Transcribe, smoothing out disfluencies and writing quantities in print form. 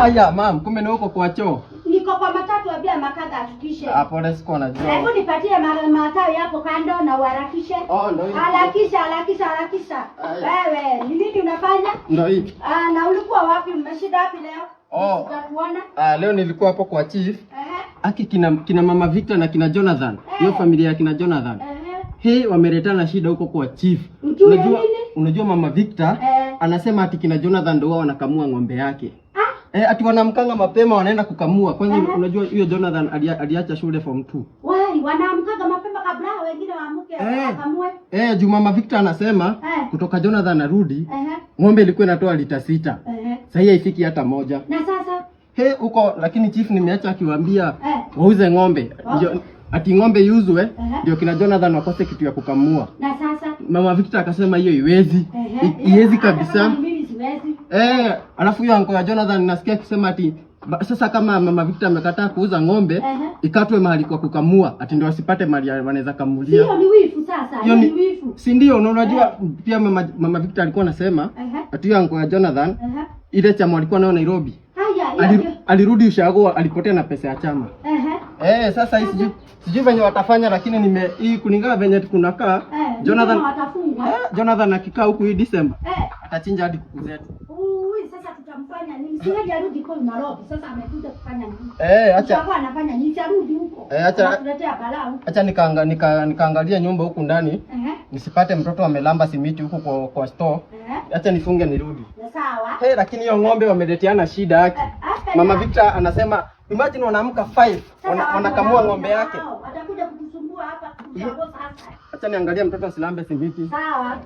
Aya, mam, kumbe ni huko kwa choo. Niko kwa matatu abia makanga afikishe. Hapo ndio siko najua. Hebu nipatie matawi hapo kando na uharakishe. Ndio hiyo. Harakisha. Wewe, ni nini unafanya? Ndio hiyo. Na ulikuwa wapi? Umeshinda wapi leo? Tutakuona. Leo nilikuwa hapo kwa chief. Aki kina mama Victor na kina Jonathan. Hiyo familia ya kina Jonathan. Wameletana shida huko kwa chief. Unajua mama Victor anasema ati kina Jonathan ndio wao wanakamua ng'ombe yake. Ati wanamkanga mapema wanaenda kukamua. Kwanza unajua hiyo Jonathan aliacha shule form 2. Wai, wanamkanga mapema kabla wengine waamuke wakamue. Juu mama Victor anasema kutoka Jonathan arudi, ng'ombe ilikuwa inatoa lita 6. Sasa hii haifiki hata moja. Na sasa huko lakini chief nimeacha akiwaambia wauze ng'ombe. Ndio ati ng'ombe yuzwe ndio kina Jonathan wakose kitu ya kukamua. Na sasa mama Victor akasema hiyo iwezi. Iwezi kabisa. Mimi siwezi. Alafu hiyo anko ya Jonathan nasikia kusema ati sasa kama mama Victor amekataa kuuza ng'ombe, ikatwe mahali kwa kukamua, ati ndio wasipate mali wanaweza kamulia. Hiyo ni wifu sasa, hiyo ni wifu. Si ndio? Unajua pia mama Victor alikuwa anasema ati hiyo anko ya Jonathan ile chama alikuwa nayo Nairobi. Alirudi ushago, alipotea na pesa ya chama. Sasa hii sijui venye watafanya, lakini hii kulingana venye tunakaa Jonathan akikaa huku hii December atachinja hadi kuku zetu. Sasa tutamfanya nini? Siwezi arudi kwa Nairobi. Sasa amekuja kufanya nini? Acha anafanya nini? Arudi huko. Tuletea balaa. Acha nikaangalia nyumba huku ndani. Nisipate mtoto amelamba simiti huko kwa store. Acha nifunge nirudi. Sawa. Lakini hiyo ng'ombe wameletiana shida yake. Mama Victor anasema imagine wanaamka 5 wanakamua ng'ombe yake. Atakuja kutusumbua hapa. Acha niangalia mtoto asilambe simiti. Sawa.